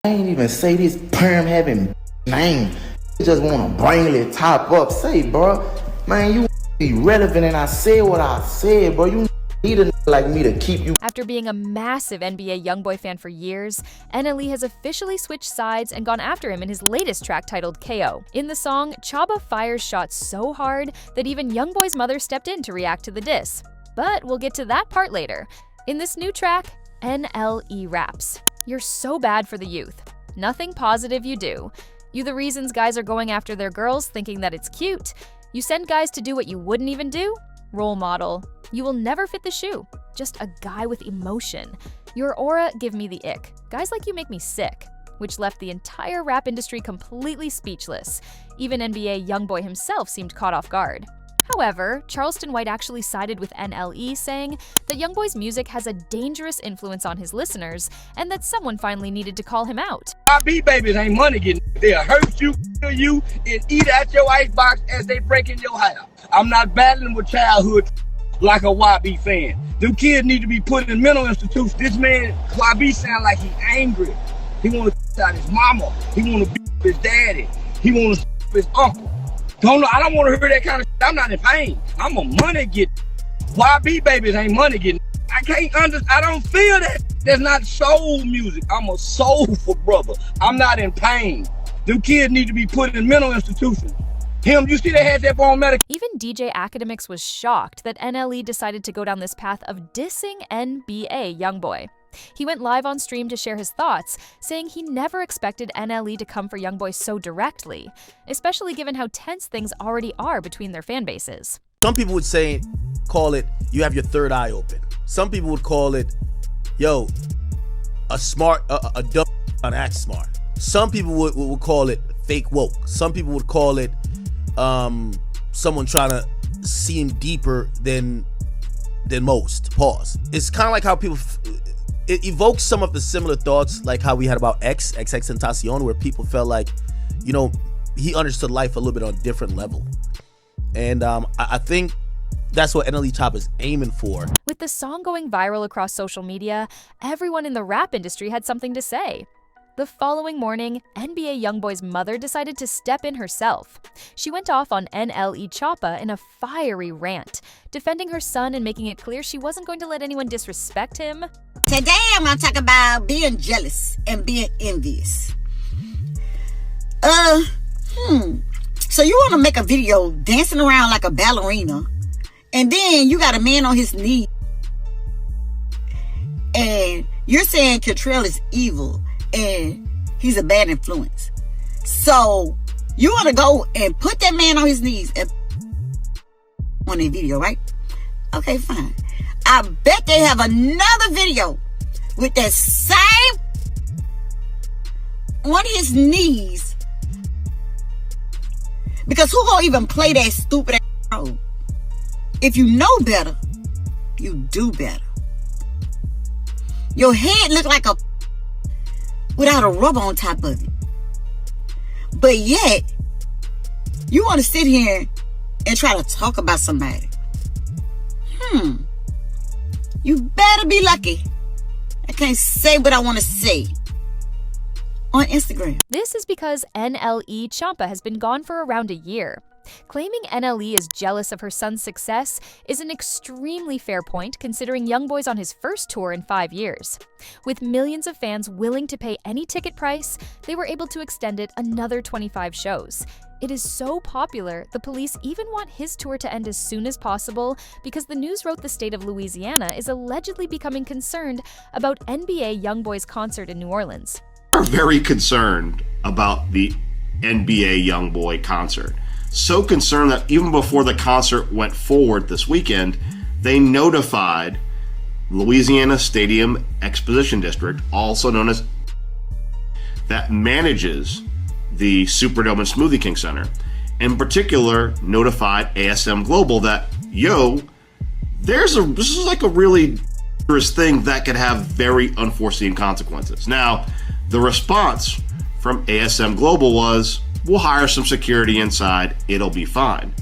I ain't even say this perm having name. You just want to brainly top up. Say, bro, man, you be relevant, and I said what I said, bro. You need a like me to keep you. After being a massive NBA YoungBoy fan for years, NLE has officially switched sides and gone after him in his latest track titled KO. In the song, Choppa fires shots so hard that even YoungBoy's mother stepped in to react to the diss. But we'll get to that part later. In this new track, NLE raps. You're so bad for the youth. Nothing positive you do. You the reasons guys are going after their girls thinking that it's cute. You send guys to do what you wouldn't even do? Role model. You will never fit the shoe. Just a guy with emotion. Your aura give me the ick. Guys like you make me sick. Which left the entire rap industry completely speechless. Even NBA YoungBoy himself seemed caught off guard. However, Charleston White actually sided with NLE, saying that YoungBoy's music has a dangerous influence on his listeners and that someone finally needed to call him out. YB babies ain't money getting. They'll hurt you, kill you, and eat at your icebox as they break in your house. I'm not battling with childhood like a YB fan. Them kids need to be put in mental institutions. This man, YB, sound like he angry. He want to out his mama. He want to beat his daddy. He want to his uncle. I don't want to hear that kind of shit. I'm not in pain. I'm a money getter. YB babies ain't money getting. I don't feel that. That's not soul music. I'm a soulful brother. I'm not in pain. Them kids need to be put in mental institutions. You see they had that on medical. Even DJ Academics was shocked that NLE decided to go down this path of dissing NBA YoungBoy. He went live on stream to share his thoughts, saying he never expected NLE to come for YoungBoy so directly, especially given how tense things already are between their fan bases. Some people would call it, you have your third eye open. Some people would call it, yo, a dumb on act smart. Some people would call it fake woke. Some people would call it someone trying to seem deeper than most. Pause. It's kind of like how people. It evokes some of the similar thoughts like how we had about XXXTentacion, where people felt like, you know, he understood life a little bit on a different level. And I think that's what NLE Choppa is aiming for. With the song going viral across social media, everyone in the rap industry had something to say. The following morning, NBA YoungBoy's mother decided to step in herself. She went off on NLE Choppa in a fiery rant, defending her son and making it clear she wasn't going to let anyone disrespect him. Today I'm going to talk about being jealous and being envious. So you want to make a video dancing around like a ballerina, and then you got a man on his knee, and you're saying Cantrell is evil and he's a bad influence. So you want to go and put that man on his knees and on a video, right? Okay, fine. I bet they have another video with that same on his knees, because who gonna even play that stupid ass role? If you know better, you do better. Your head look like a without a rubber on top of it. But yet, you want to sit here and try to talk about somebody. You better be lucky I can't say what I want to say on Instagram. This is because NLE Choppa has been gone for around a year. Claiming NLE is jealous of her son's success is an extremely fair point considering YoungBoy's on his first tour in 5 years. With millions of fans willing to pay any ticket price, they were able to extend it another 25 shows. It is so popular, the police even want his tour to end as soon as possible because the news wrote the state of Louisiana is allegedly becoming concerned about NBA YoungBoy's concert in New Orleans. Are very concerned about the NBA YoungBoy concert. So concerned that even before the concert went forward this weekend, they notified Louisiana Stadium Exposition District, also known as, that manages the Superdome and Smoothie King Center. In particular, notified ASM Global that, this is like a really dangerous thing that could have very unforeseen consequences. Now, the response from ASM Global was, we'll hire some security inside, it'll be fine.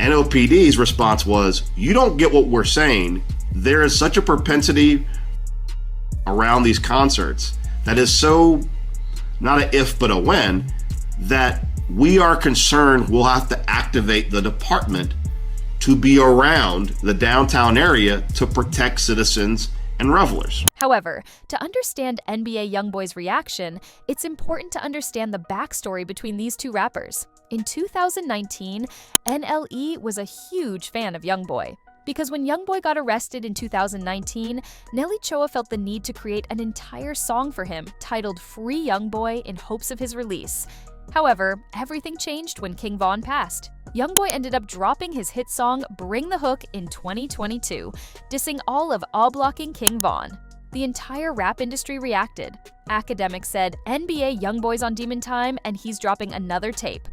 NOPD's response was, you don't get what we're saying. There is such a propensity around these concerts that is so not a if but a when, that we are concerned we'll have to activate the department to be around the downtown area to protect citizens and revelers. However, to understand NBA YoungBoy's reaction, it's important to understand the backstory between these two rappers. In 2019, NLE was a huge fan of YoungBoy. Because when YoungBoy got arrested in 2019, NLE Choppa felt the need to create an entire song for him titled Free YoungBoy in hopes of his release. However, everything changed when King Von passed. YoungBoy ended up dropping his hit song Bring the Hook in 2022, dissing all of blocking King Von. The entire rap industry reacted. Academics said NBA YoungBoy's on demon time and he's dropping another tape.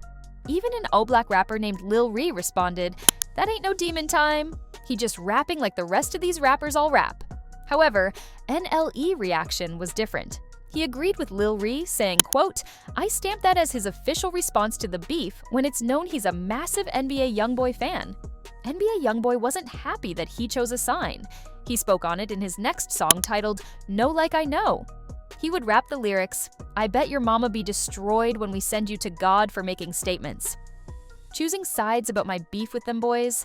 Even an Black rapper named Lil Ree responded, "That ain't no demon time. He just rapping like the rest of these rappers all rap." However, NLE reaction was different. He agreed with Lil Ree, saying, quote, "I stamp that as his official response to the beef when it's known he's a massive NBA YoungBoy fan." NBA YoungBoy wasn't happy that he chose a sign. He spoke on it in his next song titled Know Like I Know. He would rap the lyrics, "I bet your mama be destroyed when we send you to God for making statements." Choosing sides about my beef with them boys?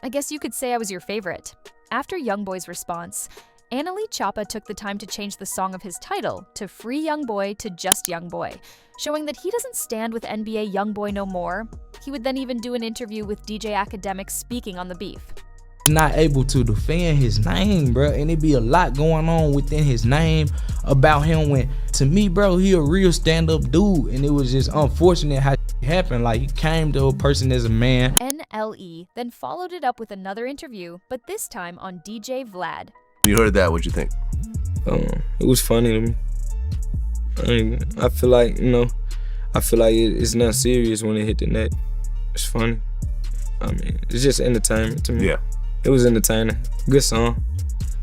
I guess you could say I was your favorite. After YoungBoy's response, NLE Choppa took the time to change the song of his title to Free YoungBoy to Just YoungBoy, showing that he doesn't stand with NBA YoungBoy no more. He would then even do an interview with DJ Academic speaking on the beef. Not able to defend his name, bro, and it be a lot going on within his name about him. When to me, bro, he a real stand-up dude, and it was just unfortunate how it happened. Like, he came to a person as a man. NLE then followed it up with another interview, but this time on DJ Vlad. You heard that, what'd you think? It was funny to me. I feel like, it's not serious when it hit the net. It's funny. It's just entertainment to me. Yeah. It was entertaining. Good song.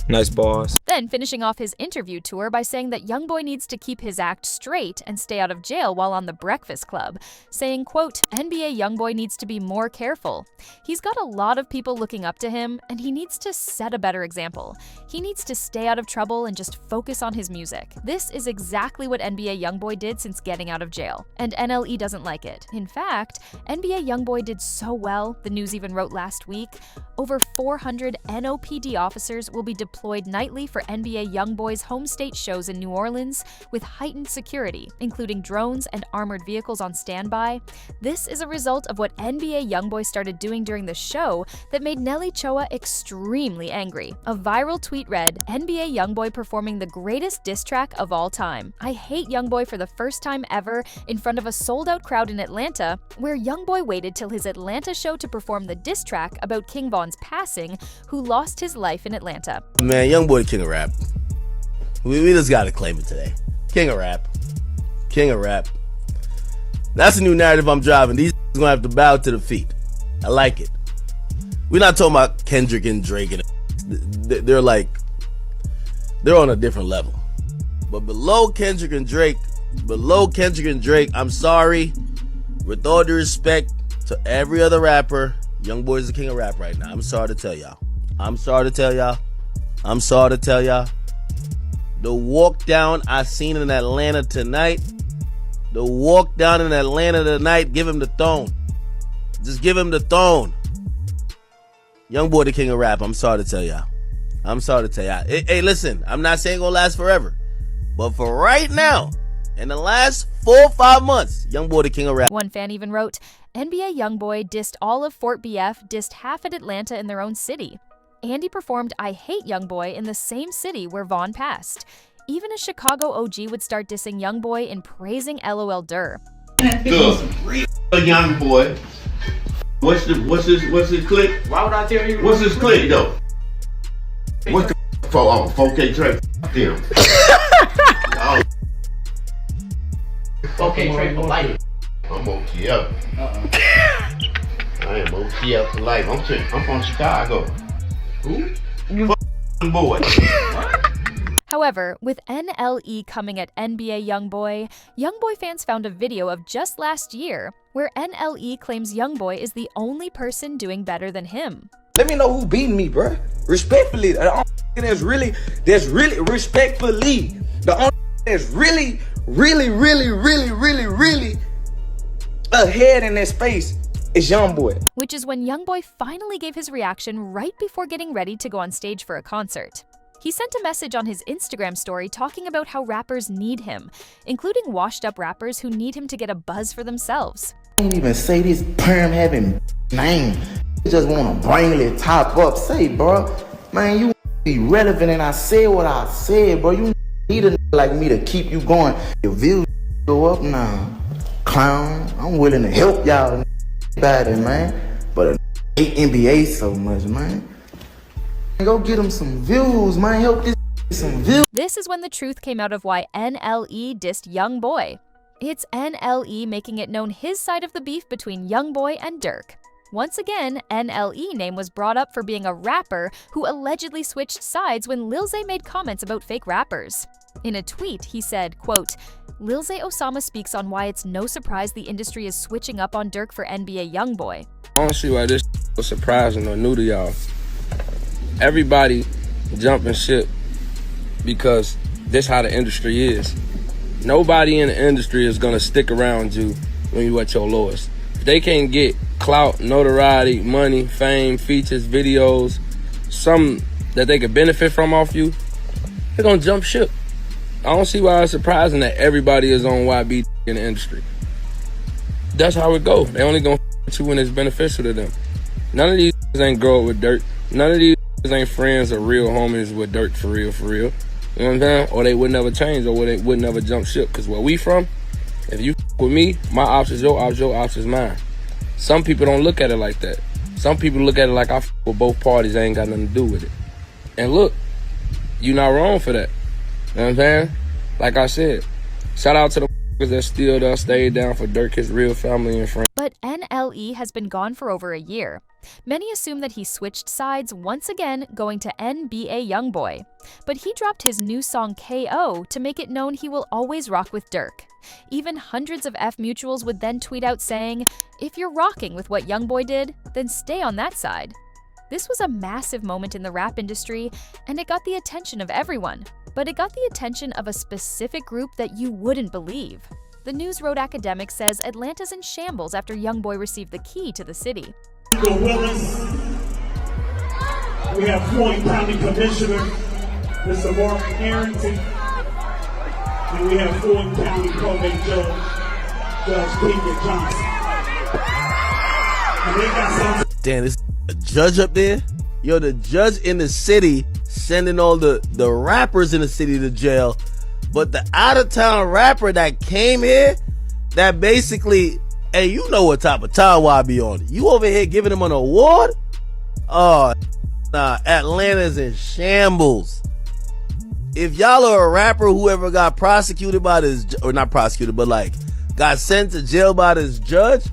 Nice bars. Then finishing off his interview tour by saying that YoungBoy needs to keep his act straight and stay out of jail while on the Breakfast Club, saying, quote, "NBA YoungBoy needs to be more careful. He's got a lot of people looking up to him, and he needs to set a better example. He needs to stay out of trouble and just focus on his music." This is exactly what NBA YoungBoy did since getting out of jail, and NLE doesn't like it. In fact, NBA YoungBoy did so well, the news even wrote last week, over 400 NOPD officers will be deployed nightly for NBA YoungBoy's home state shows in New Orleans with heightened security, including drones and armored vehicles on standby. This is a result of what NBA YoungBoy started doing during the show that made NLE Choppa extremely angry. A viral tweet read, "NBA YoungBoy performing the greatest diss track of all time. I hate YoungBoy for the first time ever in front of a sold-out crowd in Atlanta, where YoungBoy waited till his Atlanta show to perform the diss track about King Von's passing, who lost his life in Atlanta." Man, YoungBoy, king of rap. We just gotta claim it today. King of rap. King of rap. That's a new narrative I'm driving. These gonna have to bow to the feet. I like it. We're not talking about Kendrick and Drake. They're on a different level. But below Kendrick and Drake, I'm sorry. With all due respect to every other rapper, YoungBoy is the king of rap right now. I'm sorry to tell y'all. The walk down I seen in Atlanta tonight. Give him the throne. Just give him the throne. YoungBoy the king of rap. I'm sorry to tell y'all. Hey, listen, I'm not saying it's gonna last forever. But for right now, in the last 4 or 5 months, YoungBoy the king of rap. One fan even wrote, "NBA YoungBoy dissed all of Fort BF, dissed half at Atlanta in their own city. Andy performed I Hate YoungBoy in the same city where Von passed. Even a Chicago OG would start dissing YoungBoy and praising LOL Durr." The YoungBoy. What's his click? Why would I tell you? What's his click though? What's the 4K track? Damn. 4K track for life. I'm OT up. I am OT up for life. I'm from Chicago. Who? Boy. However, with NLE coming at NBA YoungBoy, YoungBoy fans found a video of just last year where NLE claims YoungBoy is the only person doing better than him. Let me know who beating me, bro. Respectfully, the only that's really respectfully. The only that's really ahead in that space is YoungBoy. Which is when YoungBoy finally gave his reaction right before getting ready to go on stage for a concert. He sent a message on his Instagram story talking about how rappers need him, including washed-up rappers who need him to get a buzz for themselves. I ain't even say this perm having name. You just wanna bring it top up. Say, bro, man, you be relevant, and I said what I said, bro. You need a like me to keep you going. Your views go up now, clown. I'm willing to help y'all about it, man. But I hate NBA so much, man. Go get him some views, man. Help this some views. This is when the truth came out of why NLE dissed YoungBoy. It's NLE making it known his side of the beef between YoungBoy and Dirk. Once again, NLE name was brought up for being a rapper who allegedly switched sides when Lil Zay made comments about fake rappers. In a tweet, he said, quote, Lil Zay Osama speaks on why it's no surprise the industry is switching up on Dirk for NBA YoungBoy. I don't see why this was surprising or new to y'all. Everybody jumping ship because this how the industry is. Nobody in the industry is gonna stick around you when you at your lowest. If they can't get clout, notoriety, money, fame, features, videos, something that they could benefit from off you, they're gonna jump ship. I don't see why it's surprising that everybody is on YB in the industry. That's how it go. They only gonna with you when it's beneficial to them. None of these ain't grow up with Dirt. None of these ain't friends or real homies with Dirt for real, for real. You know what I'm saying? Or they would never change, or they would never jump ship. Cause where we from, if you with me, my ops is your ops is mine. Some people don't look at it like that. Some people look at it like I with both parties, I ain't got nothing to do with it. And look, you not wrong for that. You know what I'm saying? Like I said, shout out to the that still there, stayed down for Dirk, his real family and friends. But NLE has been gone for over a year. Many assume that he switched sides once again, going to NBA YoungBoy. But he dropped his new song KO to make it known he will always rock with Dirk. Even hundreds of F mutuals would then tweet out saying, if you're rocking with what YoungBoy did, then stay on that side. This was a massive moment in the rap industry, and it got the attention of everyone. But it got the attention of a specific group that you wouldn't believe. The News Road academic says Atlanta's in shambles after YoungBoy received the key to the city. Willis. We have Floyd County Commissioner, Mr. Mark Harrington. And we have Floyd County Probate Judge, Judge Peter Johnson. And they got some. Damn, this a judge up there? Yo, the judge in the city sending all the rappers in the city to jail. But the out-of-town rapper that came here, that basically, hey, you know what type of time I be on. You over here giving him an award? Oh, nah, Atlanta's in shambles. If y'all are a rapper who ever got prosecuted by this, or not prosecuted, but like, got sent to jail by this judge,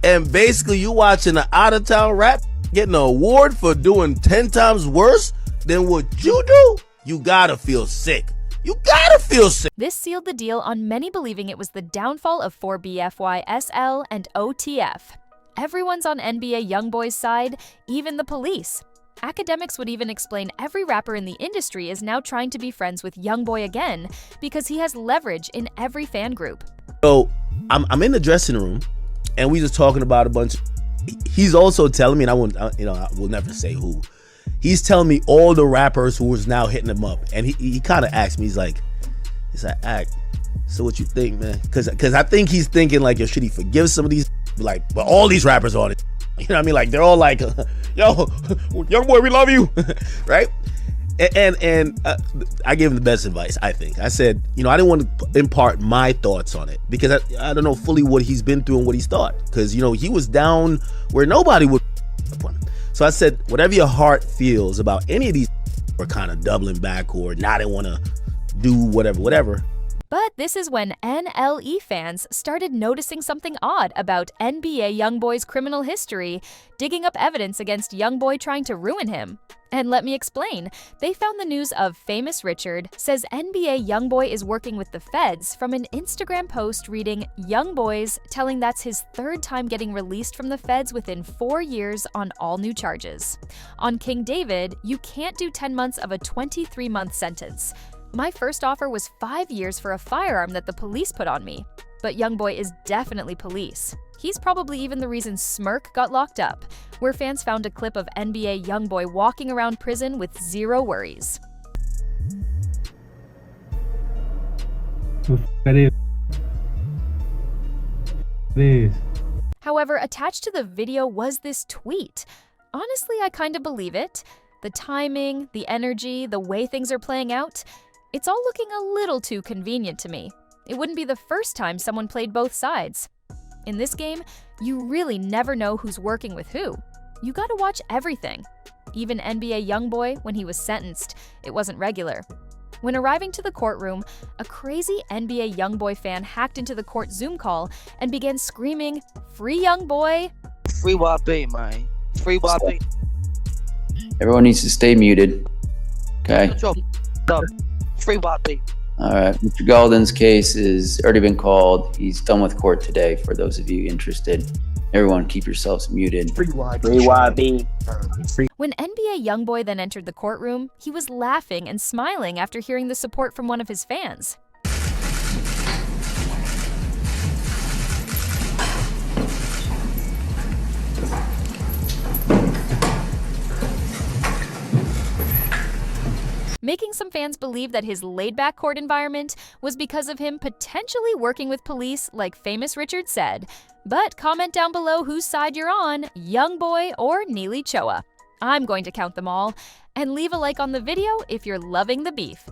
and basically you watching an out-of-town rap getting an award for doing 10 times worse than what you do, you gotta feel sick. You gotta feel sick. This sealed the deal on many believing it was the downfall of 4BFYSL and OTF. Everyone's on NBA YoungBoy's side, even the police. Academics would even explain every rapper in the industry is now trying to be friends with YoungBoy again because he has leverage in every fan group. So I'm in the dressing room and we just talking about a bunch of, he's also telling me, and I will never say who. He's telling me all the rappers who was now hitting him up, and he kind of asked me, he's like, act. So what you think, man? Because I think he's thinking like, yo, should he forgive some of these? Like, but all these rappers on it. You know what I mean? Like they're all like, yo, YoungBoy, we love you, right? And I gave him the best advice. I think I said, I didn't want to impart my thoughts on it because I don't know fully what he's been through and what he's thought. Because he was down where nobody would. So I said, whatever your heart feels about any of these are kind of doubling back or now they want to do whatever. But this is when NLE fans started noticing something odd about NBA YoungBoy's criminal history, digging up evidence against YoungBoy trying to ruin him. And let me explain. They found the news of Famous Richard says NBA YoungBoy is working with the feds from an Instagram post reading YoungBoys, telling that's his third time getting released from the feds within 4 years on all new charges. On King David, you can't do 10 months of a 23-month sentence. My first offer was 5 years for a firearm that the police put on me. But YoungBoy is definitely police. He's probably even the reason Smirk got locked up, where fans found a clip of NBA YoungBoy walking around prison with zero worries. However, attached to the video was this tweet. Honestly, I kind of believe it. The timing, the energy, the way things are playing out, it's all looking a little too convenient to me. It wouldn't be the first time someone played both sides. In this game, you really never know who's working with who. You gotta watch everything. Even NBA YoungBoy, when he was sentenced, it wasn't regular. When arriving to the courtroom, a crazy NBA YoungBoy fan hacked into the court Zoom call and began screaming, "Free YoungBoy!" Free YB, man. Free YB. Everyone needs to stay muted. Okay. Free YB. All right. Mr. Galden's case has already been called. He's done with court today. For those of you interested, everyone keep yourselves muted. Free YB. When NBA YoungBoy then entered the courtroom, he was laughing and smiling after hearing the support from one of his fans. Making some fans believe that his laid-back court environment was because of him potentially working with police, like famous Richard said. But comment down below whose side you're on, YoungBoy or NLE Choppa. I'm going to count them all. And leave a like on the video if you're loving the beef.